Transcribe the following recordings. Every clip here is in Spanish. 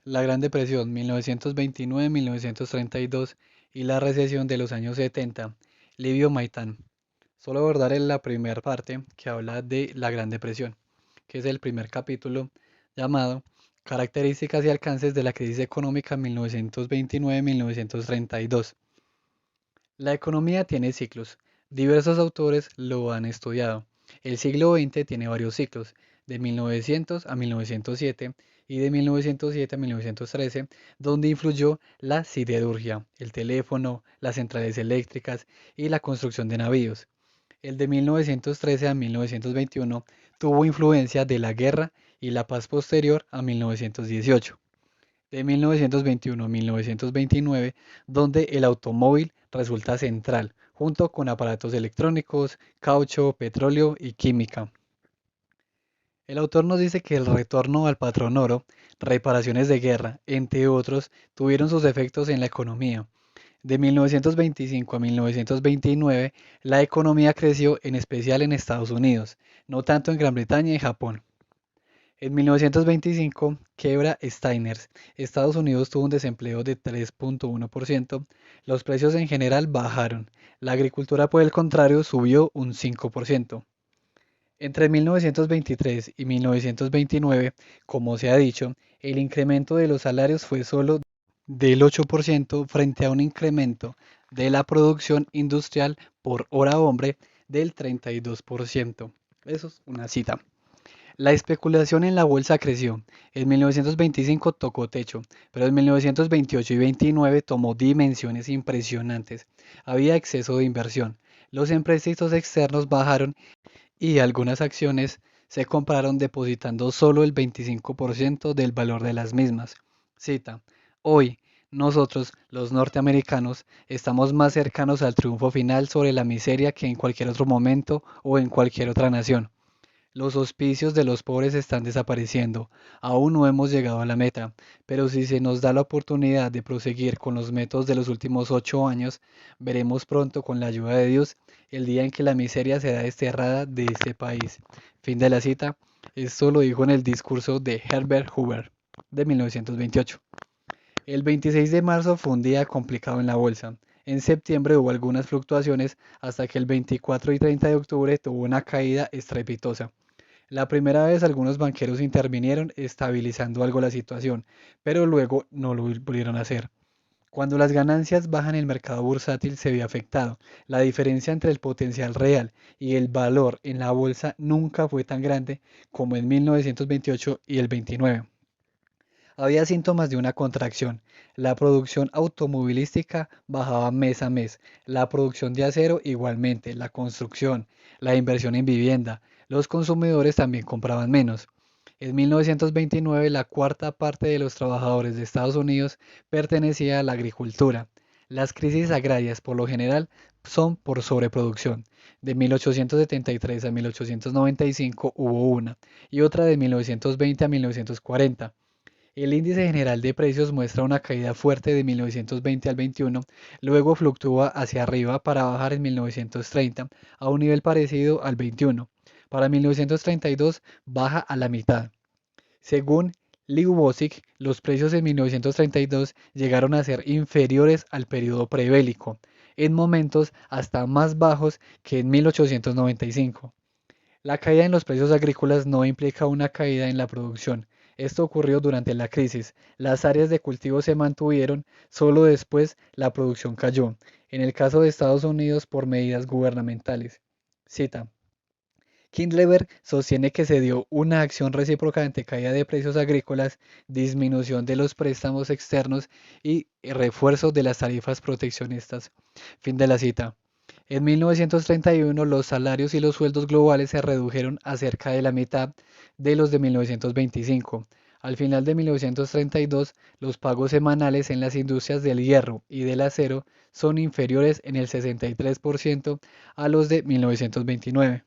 La Gran Depresión 1929-1932 y la recesión de los años 70. Livio Maitán. Solo abordaré la primera parte que habla de la Gran Depresión, que es el primer capítulo llamado Características y alcances de la crisis económica 1929-1932. La economía tiene ciclos. Diversos autores lo han estudiado. El siglo XX tiene varios ciclos, de 1900 a 1907 y de 1907 a 1913, donde influyó la siderurgia, el teléfono, las centrales eléctricas y la construcción de navíos. El de 1913 a 1921 tuvo influencia de la guerra y la paz posterior a 1918. De 1921 a 1929, donde el automóvil resulta central, junto con aparatos electrónicos, caucho, petróleo y química. El autor nos dice que el retorno al patrón oro, reparaciones de guerra, entre otros, tuvieron sus efectos en la economía. De 1925 a 1929, la economía creció en especial en Estados Unidos, no tanto en Gran Bretaña y Japón. En 1925, quiebra Steiners. Estados Unidos tuvo un desempleo de 3.1%. Los precios en general bajaron. La agricultura, por el contrario, subió un 5%. Entre 1923 y 1929, como se ha dicho, el incremento de los salarios fue solo del 8% frente a un incremento de la producción industrial por hora hombre del 32%. Eso es una cita. La especulación en la bolsa creció. En 1925 tocó techo, pero en 1928 y 29 tomó dimensiones impresionantes. Había exceso de inversión. Los empréstitos externos bajaron y algunas acciones se compraron depositando solo el 25% del valor de las mismas. Cita: Hoy, nosotros, los norteamericanos, estamos más cercanos al triunfo final sobre la miseria que en cualquier otro momento o en cualquier otra nación. Los hospicios de los pobres están desapareciendo. Aún no hemos llegado a la meta, pero si se nos da la oportunidad de proseguir con los métodos de los últimos 8 años, veremos pronto, con la ayuda de Dios, el día en que la miseria será desterrada de este país. Fin de la cita. Esto lo dijo en el discurso de Herbert Hoover de 1928. El 26 de marzo fue un día complicado en la bolsa. En septiembre hubo algunas fluctuaciones hasta que el 24 y 30 de octubre tuvo una caída estrepitosa. La primera vez algunos banqueros intervinieron estabilizando algo la situación, pero luego no lo volvieron a hacer. Cuando las ganancias bajan, el mercado bursátil se ve afectado. La diferencia entre el potencial real y el valor en la bolsa nunca fue tan grande como en 1928 y el 29. Había síntomas de una contracción. La producción automovilística bajaba mes a mes, la producción de acero igualmente, la construcción, la inversión en vivienda. Los consumidores también compraban menos. En 1929, la cuarta parte de los trabajadores de Estados Unidos pertenecía a la agricultura. Las crisis agrarias, por lo general, son por sobreproducción. De 1873 a 1895 hubo una, y otra de 1920 a 1940. El índice general de precios muestra una caída fuerte de 1920 al 21, luego fluctúa hacia arriba para bajar en 1930 a un nivel parecido al 21. Para 1932 baja a la mitad. Según Liu Bosick, los precios en 1932 llegaron a ser inferiores al periodo prebélico, en momentos hasta más bajos que en 1895. La caída en los precios agrícolas no implica una caída en la producción. Esto ocurrió durante la crisis. Las áreas de cultivo se mantuvieron, solo después la producción cayó. En el caso de Estados Unidos, por medidas gubernamentales. Cita: Kindleberg sostiene que se dio una acción recíproca ante caída de precios agrícolas, disminución de los préstamos externos y refuerzo de las tarifas proteccionistas. Fin de la cita. En 1931 los salarios y los sueldos globales se redujeron a cerca de la mitad de los de 1925. Al final de 1932, los pagos semanales en las industrias del hierro y del acero son inferiores en el 63% a los de 1929.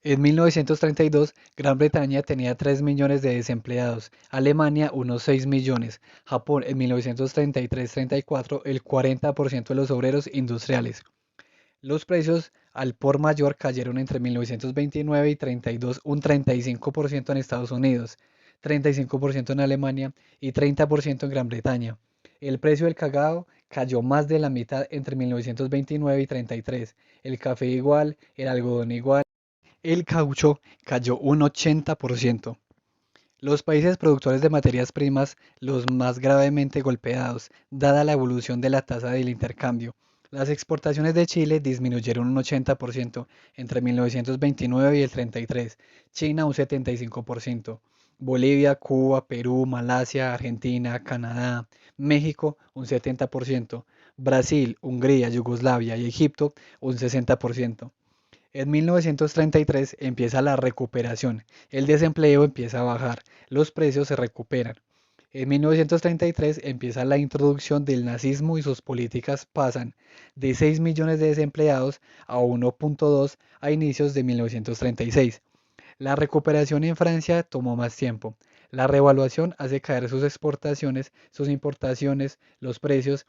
En 1932, Gran Bretaña tenía 3 millones de desempleados, Alemania unos 6 millones, Japón en 1933-34 el 40% de los obreros industriales. Los precios al por mayor cayeron entre 1929 y 32 un 35% en Estados Unidos, 35% en Alemania y 30% en Gran Bretaña. El precio del cacao cayó más de la mitad entre 1929 y 33. El café igual, el algodón igual, el caucho cayó un 80%. Los países productores de materias primas, los más gravemente golpeados, dada la evolución de la tasa del intercambio. Las exportaciones de Chile disminuyeron un 80% entre 1929 y el 33, China un 75%, Bolivia, Cuba, Perú, Malasia, Argentina, Canadá, México un 70%, Brasil, Hungría, Yugoslavia y Egipto un 60%. En 1933 empieza la recuperación, el desempleo empieza a bajar, los precios se recuperan. En 1933 empieza la introducción del nazismo y sus políticas pasan de 6 millones de desempleados a 1,2 a inicios de 1936. La recuperación en Francia tomó más tiempo. La revaluación hace caer sus exportaciones, sus importaciones, los precios.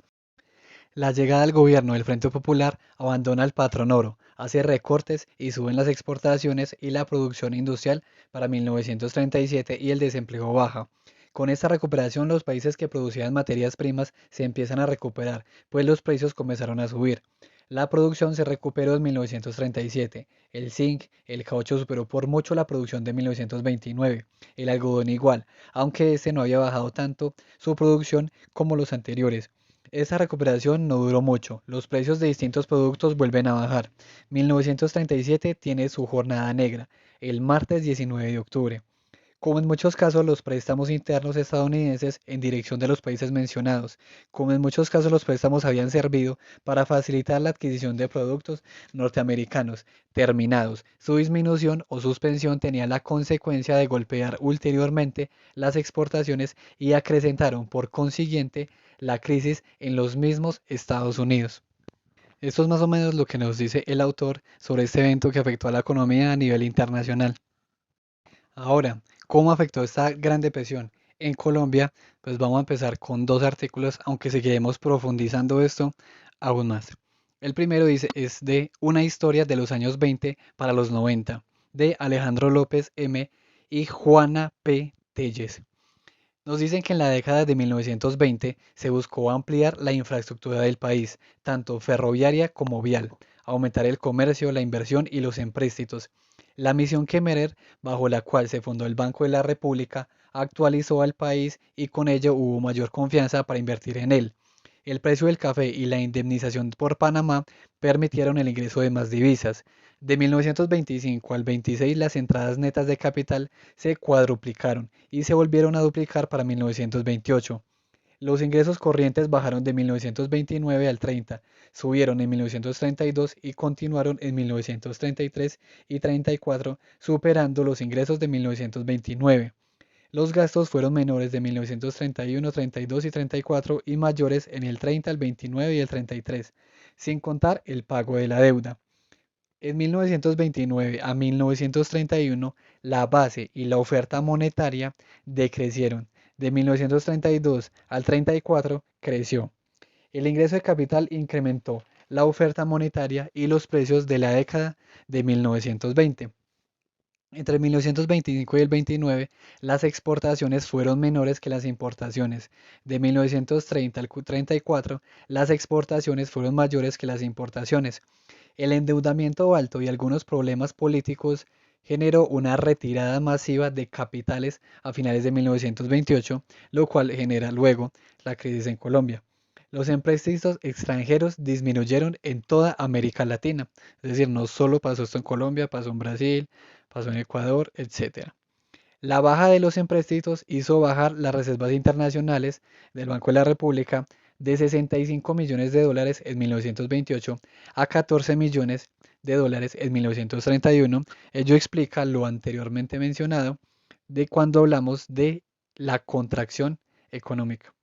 La llegada al gobierno del Frente Popular abandona el patrón oro, hace recortes y suben las exportaciones y la producción industrial para 1937 y el desempleo baja. Con esta recuperación los países que producían materias primas se empiezan a recuperar, pues los precios comenzaron a subir. La producción se recuperó en 1937. El zinc, el caucho superó por mucho la producción de 1929. El algodón igual, aunque este no había bajado tanto su producción como los anteriores. Esa recuperación no duró mucho, los precios de distintos productos vuelven a bajar. 1937 tiene su jornada negra, el martes 19 de octubre. Como en muchos casos los préstamos internos estadounidenses en dirección de los países mencionados, como en muchos casos los préstamos habían servido para facilitar la adquisición de productos norteamericanos terminados, su disminución o suspensión tenía la consecuencia de golpear ulteriormente las exportaciones y acrecentaron por consiguiente la crisis en los mismos Estados Unidos. Esto es más o menos lo que nos dice el autor sobre este evento que afectó a la economía a nivel internacional. Ahora, ¿cómo afectó esta gran depresión en Colombia? Pues vamos a empezar con dos artículos, aunque seguiremos profundizando esto aún más. El primero dice, es de una historia de los años 20 para los 90, de Alejandro López M. y Juana P. Telles. Nos dicen que en la década de 1920 se buscó ampliar la infraestructura del país, tanto ferroviaria como vial, aumentar el comercio, la inversión y los empréstitos. La misión Kemmerer, bajo la cual se fundó el Banco de la República, actualizó al país y con ello hubo mayor confianza para invertir en él. El precio del café y la indemnización por Panamá permitieron el ingreso de más divisas. De 1925 al 26 las entradas netas de capital se cuadruplicaron y se volvieron a duplicar para 1928. Los ingresos corrientes bajaron de 1929 al 30, subieron en 1932 y continuaron en 1933 y 34, superando los ingresos de 1929. Los gastos fueron menores de 1931, 32 y 34 y mayores en el 30, el 29 y el 33, sin contar el pago de la deuda. En 1929 a 1931, la base y la oferta monetaria decrecieron. De 1932 al 34 creció. El ingreso de capital incrementó la oferta monetaria y los precios de la década de 1920. Entre 1925 y el 29, las exportaciones fueron menores que las importaciones. De 1930 al 34, las exportaciones fueron mayores que las importaciones. El endeudamiento alto y algunos problemas políticos generó una retirada masiva de capitales a finales de 1928, lo cual genera luego la crisis en Colombia. Los empréstitos extranjeros disminuyeron en toda América Latina, es decir, no solo pasó esto en Colombia, pasó en Brasil, pasó en Ecuador, etc. La baja de los empréstitos hizo bajar las reservas internacionales del Banco de la República de 65 millones de dólares en 1928 a 14 millones de dólares en 1931. Ello explica lo anteriormente mencionado de cuando hablamos de la contracción económica.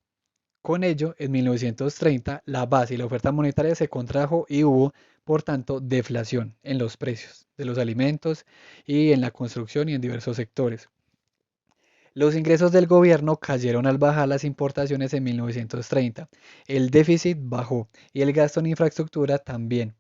Con ello, en 1930, la base y la oferta monetaria se contrajo y hubo, por tanto, deflación en los precios de los alimentos y en la construcción y en diversos sectores. Los ingresos del gobierno cayeron al bajar las importaciones en 1930. El déficit bajó y el gasto en infraestructura también.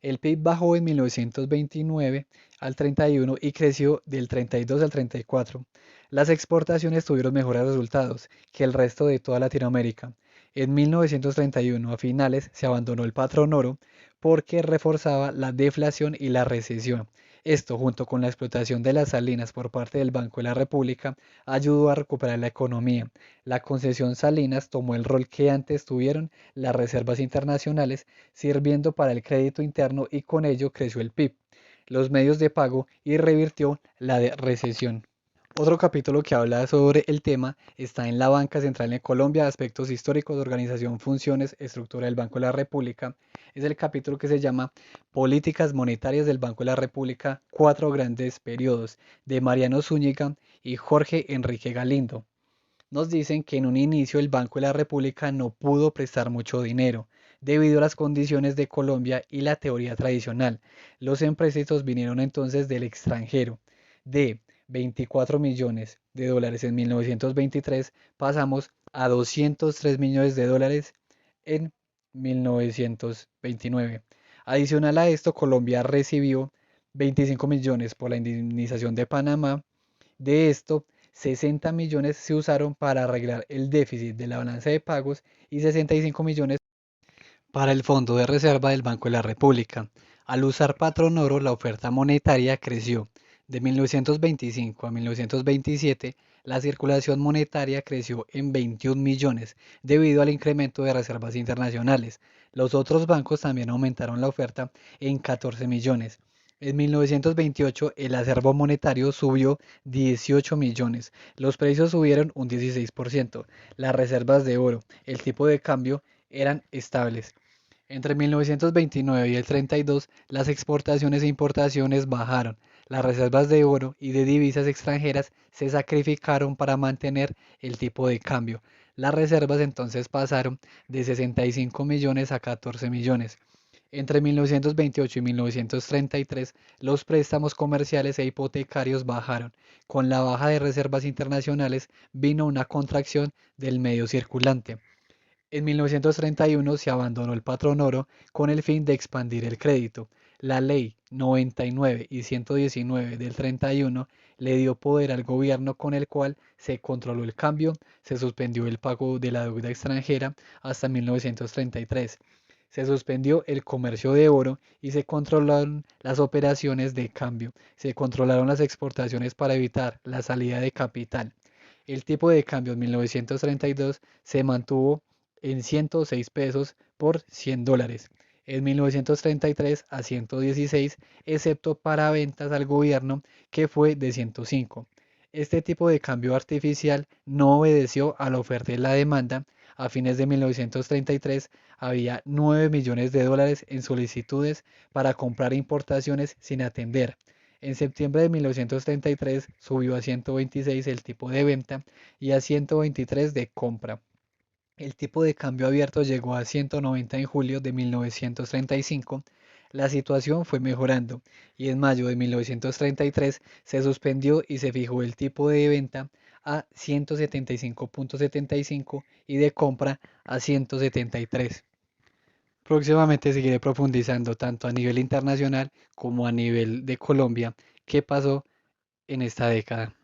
El PIB bajó en 1929 al 31 y creció del 32 al 34. Las exportaciones tuvieron mejores resultados que el resto de toda Latinoamérica. En 1931, a finales, se abandonó el patrón oro porque reforzaba la deflación y la recesión. Esto, junto con la explotación de las salinas por parte del Banco de la República, ayudó a recuperar la economía. La concesión Salinas tomó el rol que antes tuvieron las reservas internacionales, sirviendo para el crédito interno y con ello creció el PIB, los medios de pago y revirtió la recesión. Otro capítulo que habla sobre el tema está en la Banca Central de Colombia, aspectos históricos, organización, funciones, estructura del Banco de la República. Es el capítulo que se llama Políticas Monetarias del Banco de la República, cuatro grandes periodos, de Mariano Zúñiga y Jorge Enrique Galindo. Nos dicen que en un inicio el Banco de la República no pudo prestar mucho dinero debido a las condiciones de Colombia y la teoría tradicional. Los empréstitos vinieron entonces del extranjero. De 24 millones de dólares en 1923 pasamos a 203 millones de dólares en 1929. Adicional a esto, Colombia recibió 25 millones por la indemnización de Panamá. De esto, 60 millones se usaron para arreglar el déficit de la balanza de pagos y 65 millones para el Fondo de Reserva del Banco de la República. Al usar patrón oro, la oferta monetaria creció. De 1925 a 1927, la circulación monetaria creció en 21 millones debido al incremento de reservas internacionales. Los otros bancos también aumentaron la oferta en 14 millones. En 1928 el acervo monetario subió 18 millones, los precios subieron un 16%, las reservas de oro, el tipo de cambio eran estables. Entre 1929 y el 32, las exportaciones e importaciones bajaron. Las reservas de oro y de divisas extranjeras se sacrificaron para mantener el tipo de cambio. Las reservas entonces pasaron de 65 millones a 14 millones. Entre 1928 y 1933, los préstamos comerciales e hipotecarios bajaron. Con la baja de reservas internacionales vino una contracción del medio circulante. En 1931 se abandonó el patrón oro con el fin de expandir el crédito. La ley 99 y 119 del 31 le dio poder al gobierno con el cual se controló el cambio, se suspendió el pago de la deuda extranjera hasta 1933. Se suspendió el comercio de oro y se controlaron las operaciones de cambio. Se controlaron las exportaciones para evitar la salida de capital. El tipo de cambio en 1932 se mantuvo en 106 pesos por 100 dólares. En 1933 a 116, excepto para ventas al gobierno, que fue de 105. Este tipo de cambio artificial no obedeció a la oferta y la demanda. A fines de 1933 había 9 millones de dólares en solicitudes para comprar importaciones sin atender. En septiembre de 1933 subió a 126 el tipo de venta y a 123 de compra. El tipo de cambio abierto llegó a 190 en julio de 1935. La situación fue mejorando y en mayo de 1933 se suspendió y se fijó el tipo de venta a 175.75 y de compra a 173. Próximamente seguiré profundizando tanto a nivel internacional como a nivel de Colombia qué pasó en esta década.